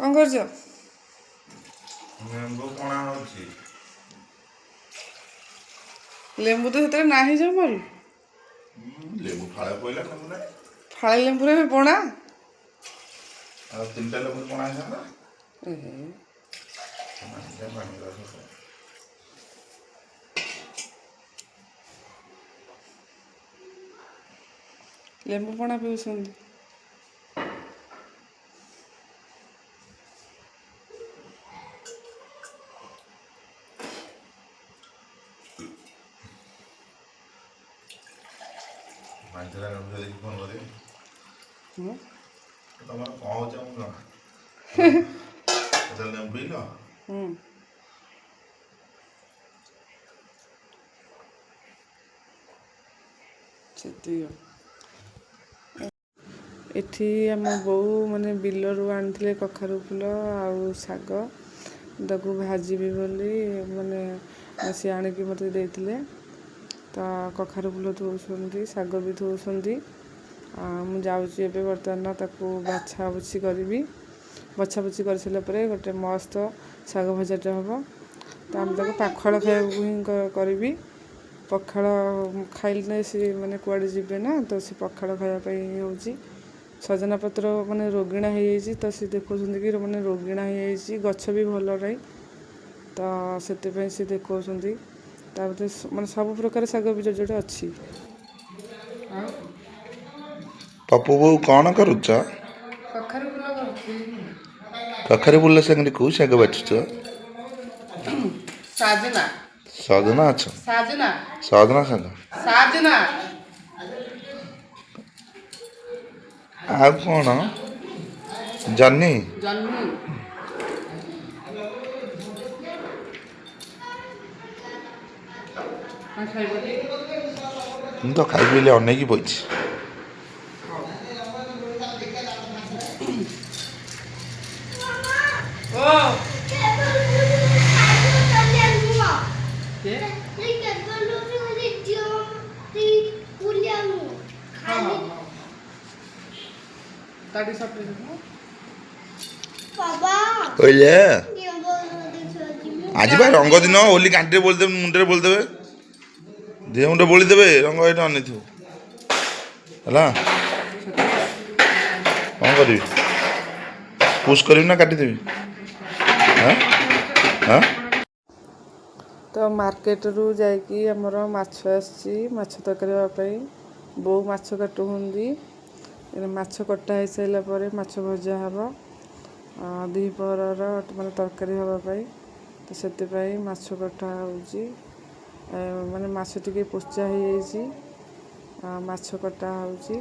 କ'ଣ କରୁଛ? ଲେମ୍ବୁ ପଣା ହଉଛି। ଲେମ୍ବୁ ତ ସେଥିରେ ନାହିଁ ଜମାରୁ। ଲେମ୍ବୁ ଫାଳେ ପଇଲା ଲେମ୍ବୁ ନାହିଁ। ଫାଳେ ଲେମ୍ବୁରେ ବି ପଣା? ଆଉ 3ଟା ଲେମ୍ବୁ ପଣା ହେଇଥାନ୍ତା। ଏ ଲେମ୍ବୁ ପଣା ପିଉଛନ୍ତି। ମାଝିରା ରବିବାର ଦେଖି ଫୋନ୍ କରିବି। ହୁଁ ତମର କ'ଣ ହଉଛି ଆମକୁ ଜଣା। ଲେମ୍ବୁ ପିଇଲ? ହୁଁ ସେତିକି। ଏଠି ଆମ ବୋଉ ମାନେ ବିଲରୁ ଆଣିଥିଲେ କଖାରୁ ଫୁଲ ଆଉ ଶାଗ, ତାକୁ ଭାଜିବି ବୋଲି ମାନେ ସିଏ ଆଣିକି ମୋତେ ଦେଇଥିଲେ। ତ କଖାରୁ ଫୁଲ ଧୋଉଛନ୍ତି, ଶାଗ ବି ଧୋଉଛନ୍ତି। ମୁଁ ଯାଉଛି ଏବେ ବର୍ତ୍ତମାନ ତାକୁ ବାଛାବୁଛି କରିବି। ବଛାବୁଛି କରିସାରିଲା ପରେ ଗୋଟେ ମସ୍ତ ଶାଗ ଭଜାଟେ ହେବ। ତ ଆମେ ତାକୁ ପାଖଳ ଖାଇବାକୁ ହିଁ କରିବି। ପଖାଳ ଖାଇଲେ ସେ ମାନେ କୁଆଡ଼େ ଯିବେ ନା, ତ ସେ ପଖାଳ ଖାଇବା ପାଇଁ ହେଉଛି। ସଜନା ପତ୍ର ମାନେ ରୋଗିଣା ହେଇଯାଇଛି, ତ ସେ ଦେଖାଉଛନ୍ତି କି ମାନେ ରୋଗିଣା ହେଇଯାଇଛି, ଗଛ ବି ଭଲ ନାହିଁ, ତ ସେଥିପାଇଁ ସେ ଦେଖାଉଛନ୍ତି। ତାପରେ ମାନେ ସବୁ ପ୍ରକାର ଶାଗ ବି ଯୋଉଟା ଅଛି। ପପୁ ବୋଉ କ'ଣ କରୁଛ? କଖାରୁ ଫୁଲ କରୁଛି। କଖାରୁ ଫୁଲ ସାଙ୍ଗରେ କୋଉ ଶାଗ ବାଛୁଛ? ସାଜନା ସଜନା ଅଛ? ସାଜନା ସଜନା ଶାଗ। ସାଜନା ଆଉ କ'ଣ? ଜହ୍ନି? ଜହ୍ନି। ମୁଁ ତ ଖାଇବି ବୋଲି ଅନେଇକି ବଇଛି। କହିଲେ ଆଜି ବା ରଙ୍ଗ ଦିନ, ହୋଲି କାଣ୍ଟିରେ ବୋଳିଦେବେ, ମୁଣ୍ଡରେ ବୋଳିଦେବେ, ଦେହ ମୁଣ୍ଡ ବୋଳିଦେବେ, ରଙ୍ଗ ଏଇଟା ଅନେଇଥିବ ହେଲା। କ'ଣ କରିବି? ପୁସ୍ କରିବି ନା କାଟିଦେବି? ତ ମାର୍କେଟରୁ ଯାଇକି ଆମର ମାଛ ଆସିଛି, ମାଛ ତରକାରୀ ହେବା ପାଇଁ। ବୋଉ ମାଛ କାଟୁଛନ୍ତି। ମାଛ କଟା ହେଇସାରିଲା ପରେ ମାଛ ଭଜା ହେବ ଦ୍ୱିପହରର ମାନେ ତରକାରୀ ହେବା ପାଇଁ। ତ ସେଥିପାଇଁ ମାଛ କଟା ହେଉଛି। ମାନେ ମାଛ ଟିକେ ପୋଚା ହେଇଯାଇଛି, ମାଛ କଟା ହେଉଛି।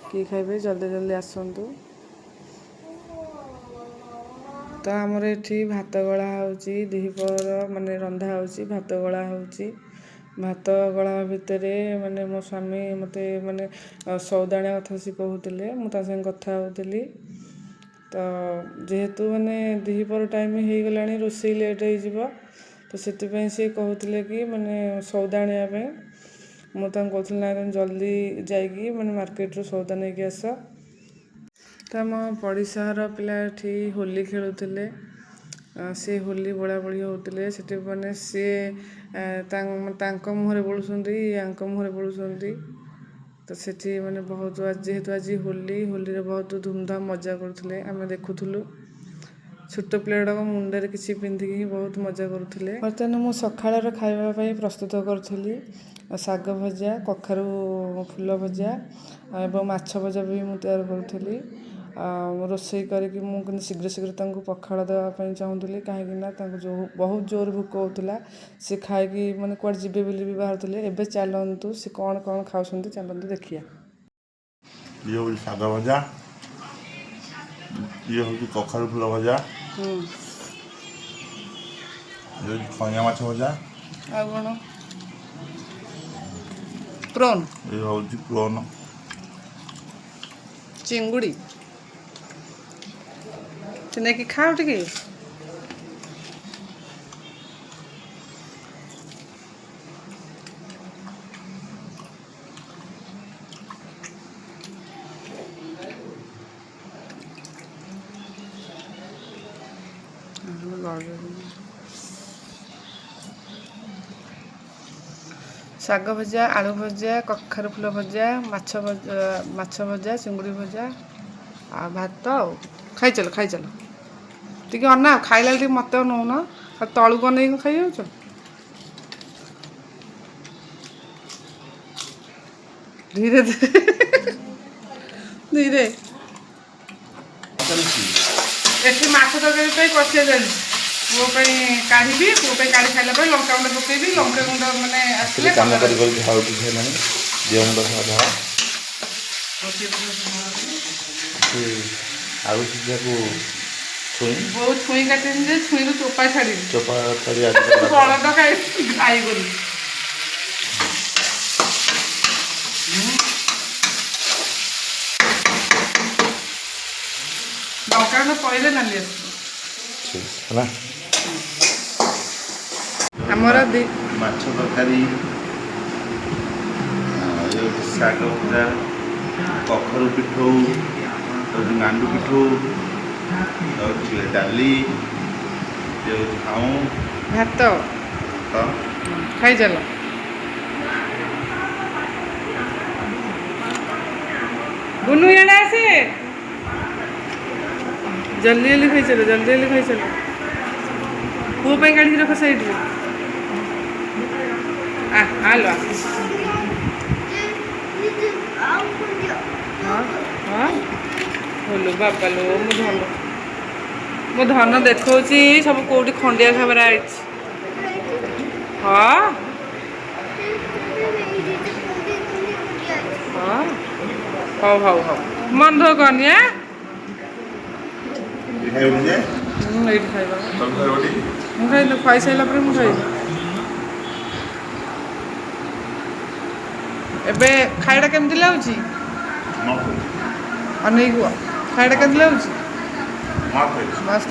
କିଏ ଖାଇବେ ଜଲ୍ଦି ଜଲ୍ଦି ଆସନ୍ତୁ। ତ ଆମର ଏଠି ଭାତ ଗଳା ହେଉଛି, ଦ୍ୱିପହର ମାନେ ରନ୍ଧା ହେଉଛି, ଭାତ ଗଳା ହେଉଛି। ଭାତ ଗଳା ଭିତରେ ମାନେ ମୋ ସ୍ୱାମୀ ମୋତେ ମାନେ ସଉଦା ଆଣିବା କଥା ସେ କହୁଥିଲେ, ମୁଁ ତା ସାଙ୍ଗେ କଥା ହେଉଥିଲି। ତ ଯେହେତୁ ମାନେ ଦ୍ୱିପହର ଟାଇମ୍ ହେଇଗଲାଣି, ରୋଷେଇ ଲେଟ୍ ହେଇଯିବ, ତ ସେଥିପାଇଁ ସେ କହୁଥିଲେ କି ମାନେ ସଉଦା ଆଣିବା ପାଇଁ। ମୁଁ ତାଙ୍କୁ କହୁଥିଲି ନା ତମେ ଜଲ୍ଦି ଯାଇକି ମାନେ ମାର୍କେଟରୁ ସଉଦା ନେଇକି ଆସ। ତ ଆମ ପଡ଼ିଶା ଘର ପିଲା ଏଠି ହୋଲି ଖେଳୁଥିଲେ। ସେ ହୋଲି ବୋଳାବୋଳି ହେଉଥିଲେ ସେଠି, ମାନେ ସିଏ ତାଙ୍କ ମୁହଁରେ ବୋଳୁଛନ୍ତି, ୟାଙ୍କ ମୁହଁରେ ବୋଳୁଛନ୍ତି। ତ ସେଠି ମାନେ ବହୁତ ଯେହେତୁ ଆଜି ହୋଲିରେ ବହୁତ ଧୁମଧାମ ମଜା କରୁଥିଲେ, ଆମେ ଦେଖୁଥିଲୁ। ଛୋଟ ପିଲାଗୁଡ଼ାକ ମୁଣ୍ଡରେ କିଛି ପିନ୍ଧିକି ହିଁ ବହୁତ ମଜା କରୁଥିଲେ। ବର୍ତ୍ତମାନ ମୁଁ ସକାଳର ଖାଇବା ପାଇଁ ପ୍ରସ୍ତୁତ କରୁଥିଲି। ଶାଗ ଭଜା, କଖାରୁ ଫୁଲ ଭଜା ଏବଂ ମାଛ ଭଜା ବି ମୁଁ ତିଆରି କରୁଥିଲି। ରୋଷେଇ କରିକି ମୁଁ କିନ୍ତୁ ଶୀଘ୍ର ଶୀଘ୍ର ତାଙ୍କୁ ପଖାଳ ଦେବା ପାଇଁ ଚାହୁଁଥିଲି, କାହିଁକିନା ତାଙ୍କୁ ବହୁତ ଜୋର ଭୋକ ହେଉଥିଲା। ସେ ଖାଇକି ମାନେ କୁଆଡ଼େ ଯିବେ ବୋଲି ବି ବାହାରୁଥିଲେ। ଏବେ ଚାଲନ୍ତୁ ସେ କ'ଣ କ'ଣ ଖାଉଛନ୍ତି ଚାଲନ୍ତୁ ଦେଖିବା। ଇଏ ହେଉଛି ଶାଗ ଭଜା, ଇଏ ହେଉଛି କଖାରୁ ଫୁଲ ଭଜା, ଇଏ ହେଉଛି ଖଇଁଆ ମାଛ ଭଜା, ଆଉ କ'ଣ ପ୍ରୋନ୍, ଇଏ ହେଉଛି ପ୍ରୋନ୍, ଚିଙ୍ଗୁଡ଼ି। ତୁ ନେଇକି ଖାଉ ଟିକେ। ଶାଗ ଭଜା, ଆଳୁ ଭଜା, କଖାରୁ ଫୁଲ ଭଜା, ମାଛ ଭଜା, ଚିଙ୍ଗୁଡ଼ି ଭଜା ଆଉ ଭାତ ଆଉ ଖାଇଚାଲ ଖାଇଚାଲ ଟିକେ ଅନା ଖାଇଲା ଟିକେ ମୋତେ ଆଉ ନେଉନ ଆଉ ତଳକୁ ଅନେଇକି ଖାଇଯାଉଛ। ଧୀରେ ଧୀରେ ଧୀରେ ଏଠି ମାଛ ତରକାରୀ ପାଇଁ କଷିଆ ଚାଲିଛି। ପୁଅ ପାଇଁ କାଢ଼ିବି, ପୁଅ ପାଇଁ କାଢ଼ି ସାରିଲା ପରେ ଲଙ୍କାଗୁଣ୍ଡ ପକେଇବି, ଲଙ୍କାଗୁଣ୍ଡ ମାନେ ଆସିଲେ କାମ କରି କରି ଝାଳ ଉଠି ହେଲାଣି ଦେହ ମୁଣ୍ଡ ଝାଳ ଆଳୁ ସିଝାକୁ ଛୁଇଁ ବହୁତ ଛୁଇଁ କାଟିନି ଯେ ଛୁଇଁରୁ ଚୋପା ଛାଡ଼ିବି ଚୋପା ଛାଡ଼ି ବଳଦ ଖାଇ କରୁ ଲଙ୍କାଗୁଣ୍ଡ ପଇଲେ ନାଲି ଆସିବ ହେଲା। ଆମର ମାଛ ତରକାରୀ, ଶାଗ ଭଜା, କଖାରୁ ପିଠଉ, ଗାଣ୍ଡୁ ପିଠଉ, ଡାଲି, ଝାଉଁ ଭାତ ଖାଇଚାଲ। ବୁନୁ ଇଆଡ଼େ ଆସେ ଜଲ୍ଦି ଜଲ୍ଦି ଖାଇଚାଲ, ଜଲ୍ଦି ଜଲ୍ଦି ଖାଇଚାଲ। ପୁଅ ପାଇଁ କାଢ଼ିକି ରଖ ସାଇଡ଼ରେ। ଆଲୋ ହଁ ହଲୋ ବାପା ଲୋ ମୋ ଧନ ଦେଖଉଛି ସବୁ କେଉଁଠି ଖଣ୍ଡିଆ ଖାବରା ହେଇଛି। ହଁ ହଁ ହଉ ହଉ ହଉ ମନ ଦୁଃଖ କରନି। ଏଇଠି ଖାଇବା ମୁଁ ଖାଇସାରିଲା ପରେ ମୁଁ ଖାଇବି। ଏବେ ଖାଇବାଟା କେମିତି ଲାଗୁଛି? ଅନେଇକି କୁହ ଖାଇବାଟା କେମିତି ଲାଗୁଛି? ମସ୍ତ।